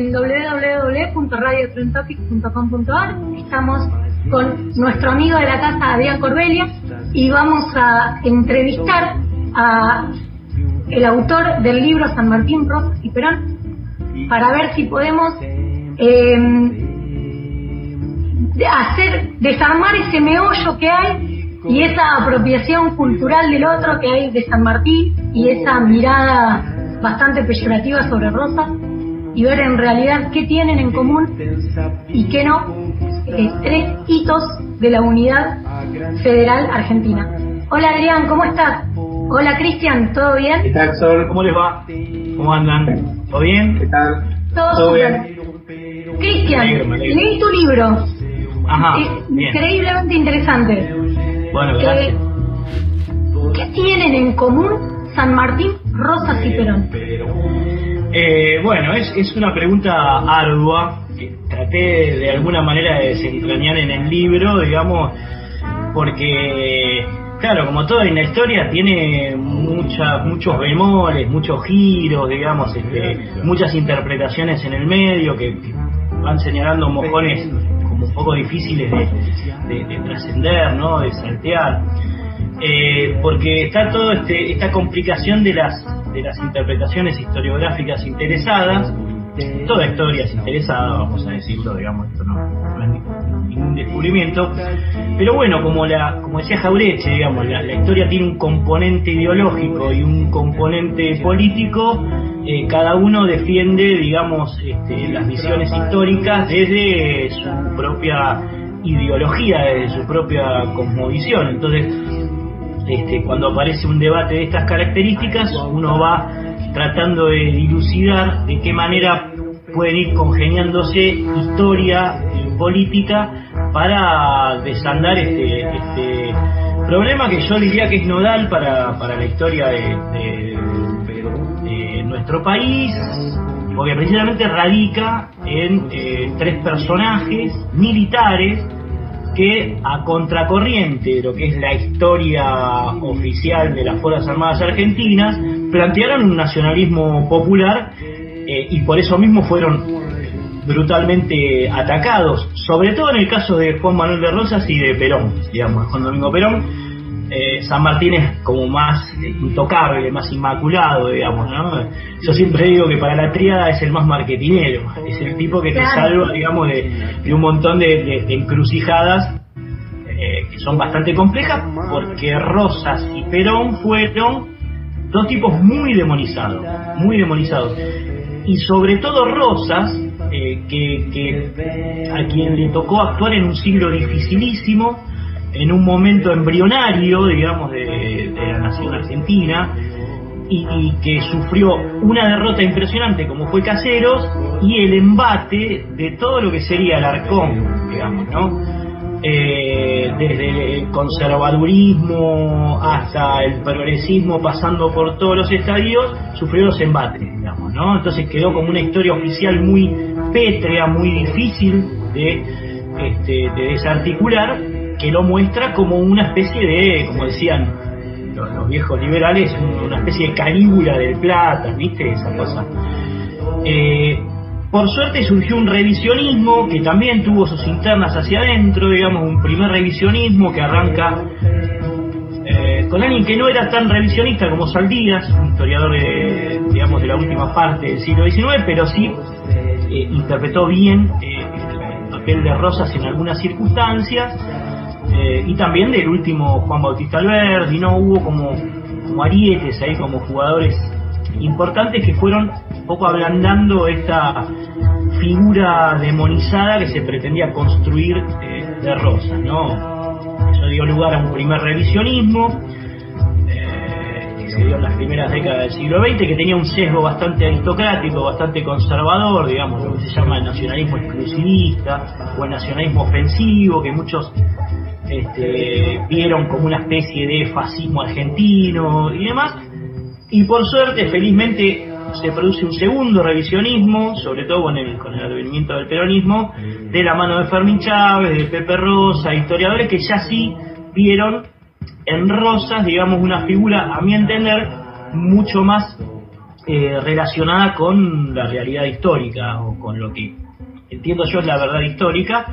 en www.radiotrentopic.com.ar. Estamos con nuestro amigo de la casa, Adrián Corbelia, y vamos a entrevistar a el autor del libro San Martín, Rosas y Perón, para ver si podemos desarmar ese meollo que hay y esa apropiación cultural del otro que hay de San Martín y esa mirada bastante peyorativa sobre Rosas, y ver en realidad qué tienen en común y qué no, 3 hitos de la unidad federal argentina. Hola Adrián, ¿cómo estás? Hola Cristian, ¿todo bien? ¿Qué tal, Sol? ¿Cómo les va? ¿Cómo andan? ¿Todo bien? ¿Qué tal? Todo bien. Cristian, leí tu libro. Ajá, es bien. Increíblemente interesante. Bueno, gracias. ¿Qué tienen en común San Martín, Rosas y Perón? Bueno, es una pregunta ardua que traté de alguna manera de desentrañar en el libro, digamos, porque, claro, como todo en la historia tiene muchos bemoles, muchos giros, digamos, muchas interpretaciones en el medio que van señalando mojones como un poco difíciles de trascender, ¿no? De saltear. Porque está toda esta complicación de las interpretaciones historiográficas interesadas. Toda historia es interesada, vamos a decirlo, digamos, esto no es ningún descubrimiento, pero bueno, como decía Jauretche, digamos, la historia tiene un componente ideológico y un componente político. Cada uno defiende, digamos, las visiones históricas desde su propia ideología, desde su propia cosmovisión. Entonces, cuando aparece un debate de estas características, uno va tratando de dilucidar de qué manera pueden ir congeniándose historia y política para desandar este problema que yo diría que es nodal para la historia de nuestro país, porque precisamente radica en 3 personajes militares que, a contracorriente de lo que es la historia oficial de las Fuerzas Armadas Argentinas, plantearon un nacionalismo popular y por eso mismo fueron brutalmente atacados, sobre todo en el caso de Juan Manuel de Rosas y de Perón, digamos, Juan Domingo Perón. San Martín es como más intocable, más inmaculado, digamos, ¿no? Yo siempre digo que para la tríada es el más marketinero, es el tipo que te salva, digamos, de un montón de encrucijadas que son bastante complejas, porque Rosas y Perón fueron 2 tipos muy demonizados, y sobre todo Rosas, que a quien le tocó actuar en un siglo dificilísimo, en un momento embrionario, digamos, de la nación argentina, y que sufrió una derrota impresionante como fue Caseros, y el embate de todo lo que sería el Arcón, digamos, ¿no? Desde el conservadurismo hasta el progresismo, pasando por todos los estadios, sufrió los embates, digamos, ¿no? Entonces quedó como una historia oficial muy pétrea, muy difícil de desarticular, que lo muestra como una especie de, como decían los viejos liberales, una especie de Calígula del Plata, ¿viste? Esa cosa. Por suerte surgió un revisionismo que también tuvo sus internas hacia adentro, digamos, un primer revisionismo que arranca con alguien que no era tan revisionista como Saldías, un historiador de la última parte del siglo XIX, pero sí interpretó bien el papel de Rosas en algunas circunstancias. Y también del último Juan Bautista Alberdi, ¿no? Hubo como arietes ahí, como jugadores importantes que fueron un poco ablandando esta figura demonizada que se pretendía construir de Rosas, ¿no? Eso dio lugar a un primer revisionismo que se dio en las primeras décadas del siglo XX, que tenía un sesgo bastante aristocrático, bastante conservador, digamos, lo que se llama el nacionalismo exclusivista o el nacionalismo ofensivo, que muchos vieron como una especie de fascismo argentino y demás. Y por suerte, felizmente, se produce un segundo revisionismo, sobre todo con el advenimiento del peronismo, de la mano de Fermín Chávez, de Pepe Rosa, historiadores que ya sí vieron en Rosas, digamos, una figura, a mi entender, mucho más relacionada con la realidad histórica, o con lo que entiendo yo es la verdad histórica,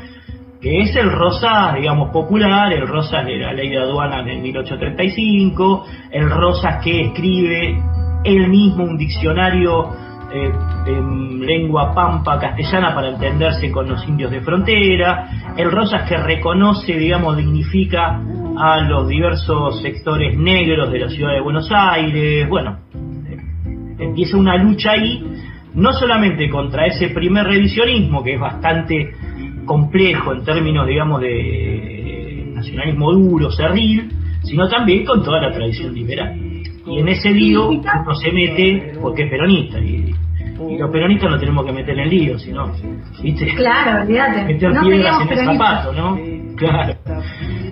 que es el Rosas, digamos, popular, el Rosas de la ley de aduanas de 1835, el Rosas que escribe él mismo un diccionario en lengua pampa castellana para entenderse con los indios de frontera, el Rosas que reconoce, digamos, dignifica a los diversos sectores negros de la ciudad de Buenos Aires. Bueno, empieza una lucha ahí, no solamente contra ese primer revisionismo, que es bastante complejo en términos, digamos, de nacionalismo duro, cerril, sino también con toda la tradición liberal. Y en ese lío uno se mete porque es peronista, y los peronistas no tenemos que meter en lío, sino, ¿viste? Claro, olvídate. Meter no piedras en el zapato, ¿no? Claro.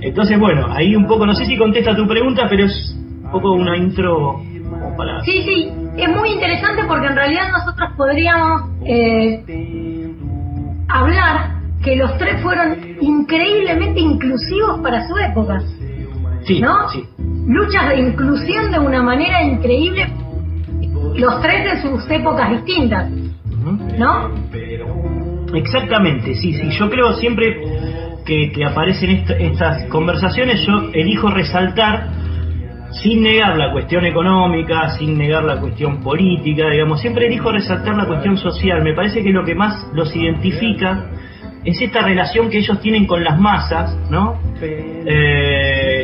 Entonces, bueno, ahí un poco, no sé si contesta tu pregunta, pero es un poco una intro como para... Sí, es muy interesante porque en realidad nosotros podríamos hablar que los tres fueron increíblemente inclusivos para su época. Sí, ¿no? Sí. Luchas de inclusión de una manera increíble, los tres de sus épocas distintas, ¿no? Exactamente, sí. Yo creo siempre que aparecen estas conversaciones, yo elijo resaltar, sin negar la cuestión económica, sin negar la cuestión política, digamos, siempre elijo resaltar la cuestión social. Me parece que lo que más los identifica es esta relación que ellos tienen con las masas, ¿no?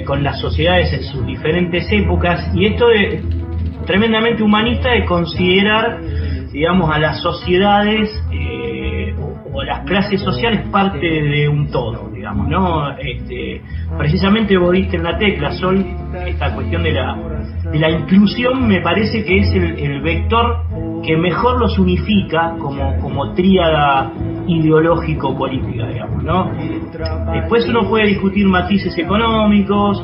Con las sociedades en sus diferentes épocas, y esto es tremendamente humanista de considerar, digamos, a las sociedades o las clases sociales parte de un todo, digamos, ¿no? Precisamente vos diste en la tecla, Sol, esta cuestión de la inclusión. Me parece que es el vector que mejor los unifica como tríada ideológico-política, digamos, ¿no? Después uno puede discutir matices económicos,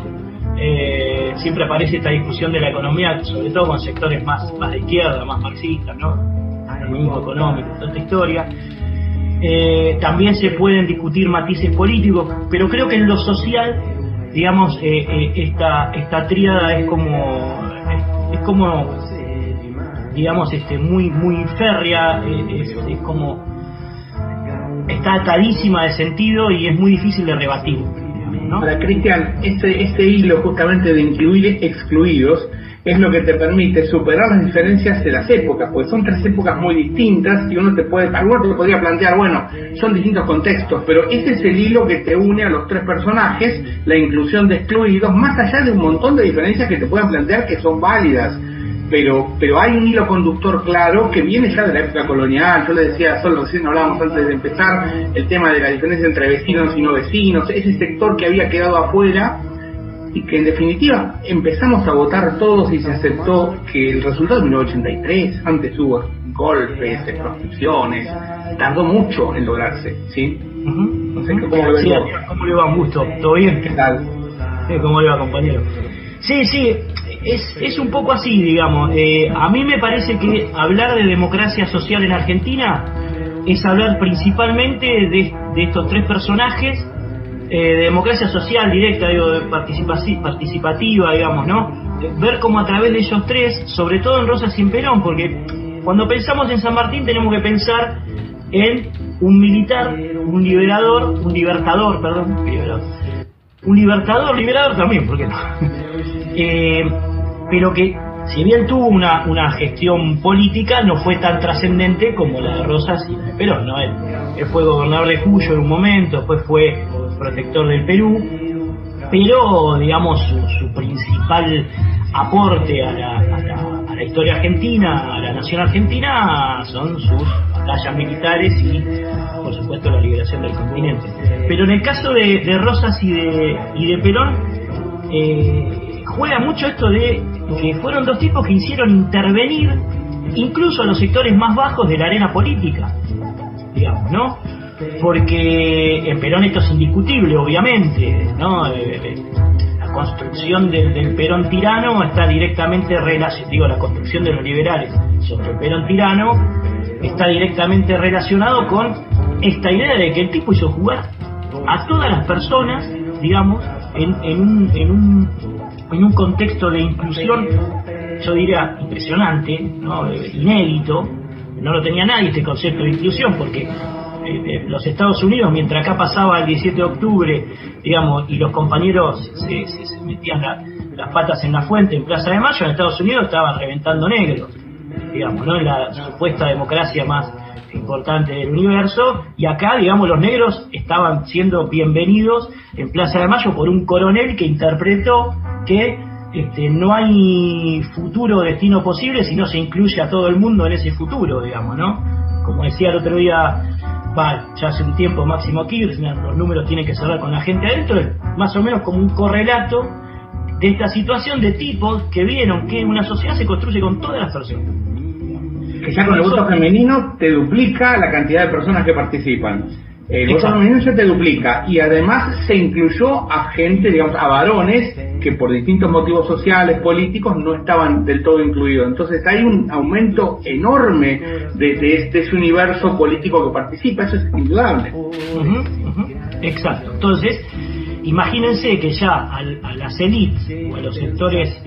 siempre aparece esta discusión de la economía, sobre todo con sectores más de izquierda, más marxistas, ¿no? El mismo económico, toda esta historia. También se pueden discutir matices políticos, pero creo que en lo social, digamos, esta tríada es como digamos, muy férrea, es como está atadísima de sentido y es muy difícil de rebatir, ¿no? Ahora, Cristian, este hilo justamente de incluir excluidos es lo que te permite superar las diferencias de las épocas, porque son tres épocas muy distintas y alguno te podría plantear, bueno, son distintos contextos, pero este es el hilo que te une a los tres personajes, la inclusión de excluidos, más allá de un montón de diferencias que te puedan plantear que son válidas. Pero hay un hilo conductor claro que viene ya de la época colonial. Yo le decía, solo recién hablábamos antes de empezar, el tema de la diferencia entre vecinos y no vecinos, ese sector que había quedado afuera y que en definitiva empezamos a votar todos y se aceptó que el resultado de 1983, antes hubo golpes, proscripciones, tardó mucho en lograrse, ¿sí? No sé, ¿cómo lo ves? Sí, ¿cómo le va, Augusto? ¿Todo bien? ¿Qué tal? ¿Cómo le va, compañero? Sí, es un poco así, digamos. A mí me parece que hablar de democracia social en Argentina es hablar principalmente de estos tres personajes, de democracia social directa, digo, de participativa, digamos, ¿no? Ver cómo a través de ellos tres, sobre todo en Rosas y en Perón, porque cuando pensamos en San Martín tenemos que pensar en un militar, un libertador también, ¿por qué no? Pero que, si bien tuvo una gestión política, no fue tan trascendente como la de Rosas y la de Perón, ¿no? Él fue gobernador de Cuyo en un momento, después fue protector del Perú, pero, digamos, su principal aporte a la historia argentina, a la nación argentina, son sus batallas militares y, por supuesto, la liberación del continente. Pero en el caso de Rosas y de Perón, juega mucho esto de que fueron dos tipos que hicieron intervenir incluso a los sectores más bajos de la arena política, digamos, ¿no? Porque en Perón esto es indiscutible, obviamente, ¿no? La construcción del Perón tirano está directamente relacionada, la construcción de los liberales sobre el Perón tirano está directamente relacionado con esta idea de que el tipo hizo jugar a todas las personas, digamos, en un contexto de inclusión yo diría, impresionante, ¿no? Inédito. No lo tenía nadie este concepto de inclusión, porque los Estados Unidos, mientras acá pasaba el 17 de octubre, digamos, y los compañeros se metían las patas en la fuente en Plaza de Mayo, en Estados Unidos estaban reventando negros, digamos, ¿no? En la supuesta democracia más importante del universo, y acá, digamos, los negros estaban siendo bienvenidos en Plaza de Mayo por un coronel que interpretó que no hay futuro destino posible si no se incluye a todo el mundo en ese futuro, digamos, ¿no? Como decía el otro día, ya hace un tiempo Máximo Kirchner, los números tienen que cerrar con la gente adentro, es más o menos como un correlato de esta situación de tipos que vieron que una sociedad se construye con todas las personas. Que ya con el voto femenino te duplica la cantidad de personas que participan. El voto femenino ya te duplica, y además se incluyó a gente, digamos, a varones que por distintos motivos sociales, políticos, no estaban del todo incluidos. Entonces hay un aumento enorme de ese universo político que participa, eso es indudable. Exacto. Entonces, imagínense que ya a las élites o a los sectores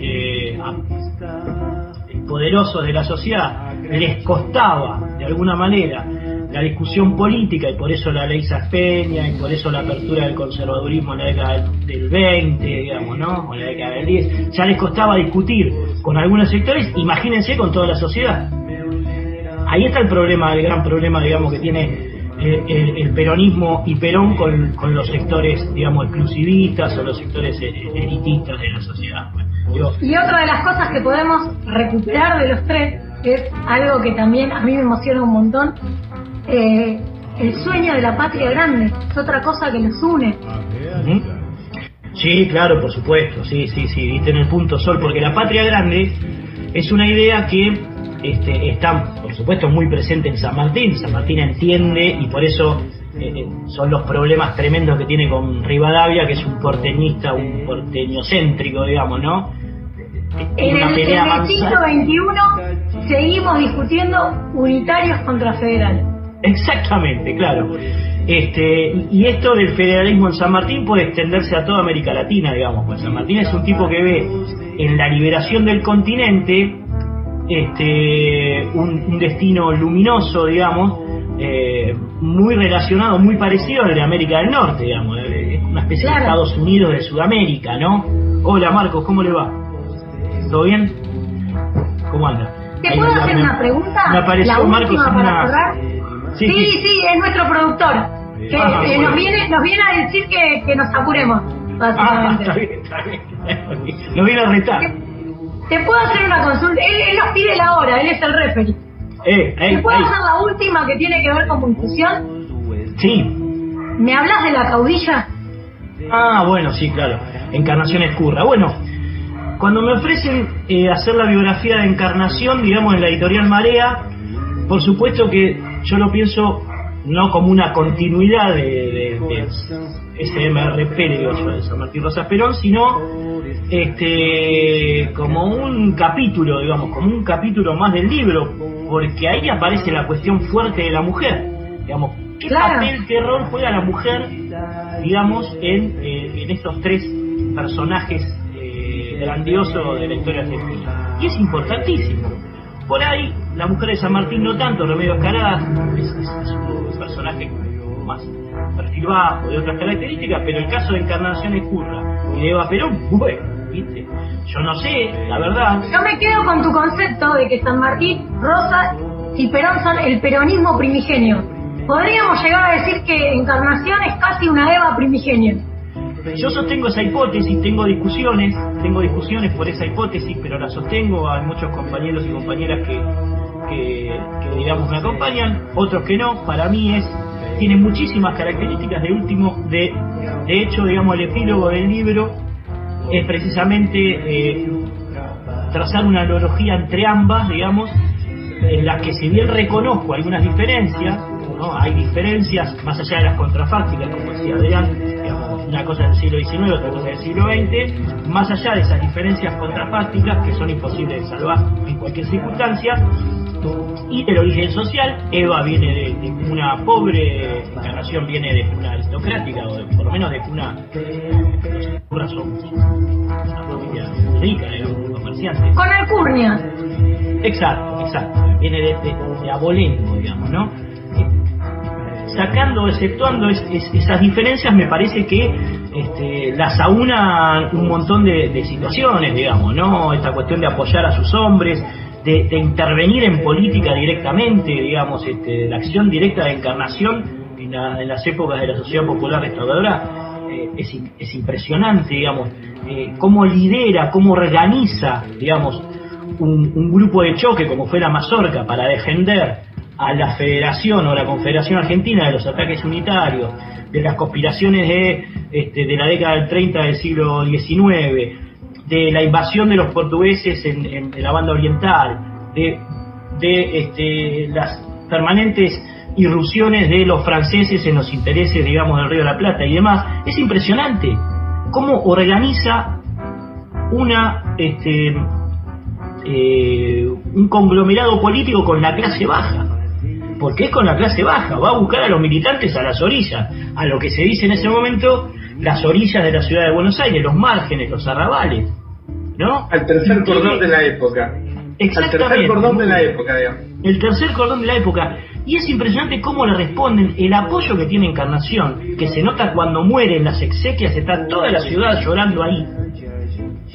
poderosos de la sociedad les costaba, de alguna manera, la discusión política, y por eso la ley Saspeña, y por eso la apertura del conservadurismo en la década del 20, digamos, ¿no? O en la década del 10, ya les costaba discutir con algunos sectores, imagínense con toda la sociedad. Ahí está el problema, el gran problema, digamos, que tiene el peronismo y Perón con los sectores, digamos, exclusivistas o los sectores elitistas de la sociedad. Y otra de las cosas que podemos recuperar de los tres es algo que también a mí me emociona un montón. El sueño de la patria grande es otra cosa que los une. Sí, claro, por supuesto, sí, diste en el punto, Sol, porque la patria grande es una idea que está, por supuesto, muy presente en San Martín. San Martín entiende, y por eso son los problemas tremendos que tiene con Rivadavia, que es un porteñista, un porteñocéntrico, digamos, ¿no? En el siglo XXI seguimos discutiendo unitarios contra federales. Exactamente, claro. Y esto del federalismo en San Martín puede extenderse a toda América Latina, digamos, pues San Martín es un tipo que ve en la liberación del continente un destino luminoso, digamos, muy relacionado, muy parecido al de América del Norte, digamos, una especie de Estados Unidos de Sudamérica, ¿no? Hola Marcos, ¿cómo le va? ¿Todo bien? ¿Cómo anda? ¿Te puedo hacer una pregunta? Me apareció Marcos en una... Sí, es nuestro productor. Que nos viene a decir que nos apuremos, básicamente. Está bien. Nos viene a retar. ¿Te puedo hacer una consulta? Él nos pide la hora, él es el referee. ¿Te puedo hacer la última que tiene que ver con inclusión? Sí. ¿Me hablas de la caudilla? Bueno, sí, claro. Encarnación Escurra. Bueno, cuando me ofrecen hacer la biografía de Encarnación, digamos, en la editorial Marea, por supuesto que yo lo pienso no como una continuidad de SMRP, digo yo, de San Martín Rosas Perón, sino como un capítulo, digamos, como un capítulo más del libro, porque ahí aparece la cuestión fuerte de la mujer, digamos, qué papel, qué rol juega la mujer, digamos, en estos tres personajes grandiosos de la historia argentina, y es importantísimo. Por ahí, la mujer de San Martín no tanto, Remedios Caradas es un personaje más perfil bajo, de otras características, pero el caso de Encarnación Escurra y de Eva Perón, bueno, ¿viste? Yo no sé, la verdad. Yo me quedo con tu concepto de que San Martín, Rosa y Perón son el peronismo primigenio. Podríamos llegar a decir que Encarnación es casi una Eva primigenio. Yo sostengo esa hipótesis, tengo discusiones por esa hipótesis, pero la sostengo. Hay muchos compañeros y compañeras que digamos me acompañan, otros que no. Para mí tiene muchísimas características. De hecho, digamos, el epílogo del libro es precisamente trazar una analogía entre ambas, digamos, en las que, si bien reconozco algunas diferencias, ¿no? Hay diferencias más allá de las contrafácticas, como decía Adrián, digamos, una cosa del siglo XIX, otra cosa del siglo XX, más allá de esas diferencias contrafácticas que son imposibles de salvar en cualquier circunstancia. Y del origen social, Eva viene de una pobre, Encarnación viene de una aristocrática, o por lo menos de una, los Escurra son una familia rica, digamos, decía antes. Con alcurnia. Exacto, viene de abolengo, digamos, ¿no? Sacando, exceptuando esas diferencias, me parece que las aunan un montón de situaciones, digamos, ¿no? Esta cuestión de apoyar a sus hombres, de intervenir en política directamente, digamos, la acción directa de Encarnación en las épocas de la Sociedad Popular Restauradora es impresionante, digamos, cómo lidera, cómo organiza, digamos, un grupo de choque como fue la Mazorca para defender a la Federación o la Confederación Argentina de los ataques unitarios, de las conspiraciones de la década del 30 del siglo XIX, de la invasión de los portugueses en la banda oriental, de las permanentes irrupciones de los franceses en los intereses, digamos, del Río de la Plata y demás. Es impresionante cómo organiza un conglomerado político con la clase baja, porque es con la clase baja, va a buscar a los militantes a las orillas, a lo que se dice en ese momento las orillas de la ciudad de Buenos Aires, los márgenes, los arrabales, ¿no? Al tercer cordón de la época. Exactamente. Al tercer cordón de la época, digamos. El tercer cordón de la época. Y es impresionante cómo le responden, el apoyo que tiene Encarnación, que se nota cuando muere en las exequias, está toda la ciudad llorando ahí.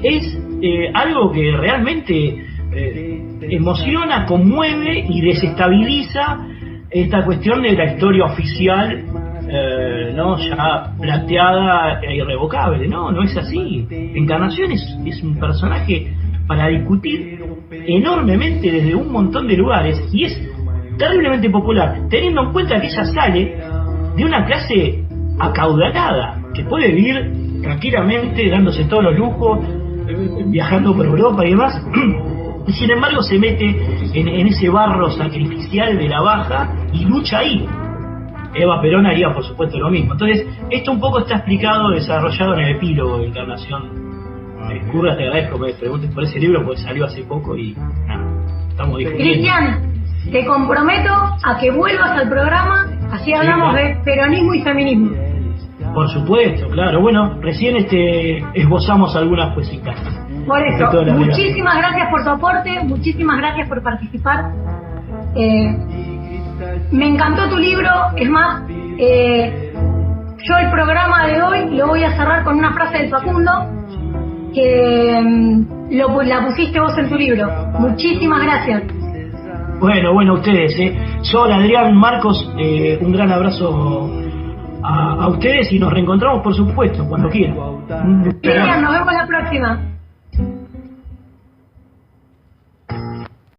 Es algo que realmente emociona, conmueve y desestabiliza esta cuestión de la historia oficial, no ya planteada e irrevocable. No es así. Encarnación es un personaje para discutir enormemente desde un montón de lugares, y es terriblemente popular, teniendo en cuenta que ella sale de una clase acaudalada, que puede vivir tranquilamente dándose todos los lujos, viajando por Europa y demás, y sin embargo se mete en ese barro sacrificial de la baja y lucha ahí. Eva Perón haría por supuesto lo mismo. Entonces esto un poco está explicado, desarrollado en el epílogo de Encarnación. Curra, te agradezco que me preguntes por ese libro, porque salió hace poco y nada, estamos discutiendo. Cristian, te comprometo a que vuelvas al programa, así hablamos de peronismo y feminismo. Por supuesto, claro. Bueno, recién esbozamos algunas poesitas. Por eso, muchísimas gracias por tu aporte, muchísimas gracias por participar. Me encantó tu libro, es más, yo el programa de hoy lo voy a cerrar con una frase de Facundo, que la pusiste vos en tu libro. Muchísimas gracias. Bueno, ustedes, Sol, Adrián, Marcos, un gran abrazo a ustedes y nos reencontramos, por supuesto, cuando quieran. Bien, nos vemos la próxima.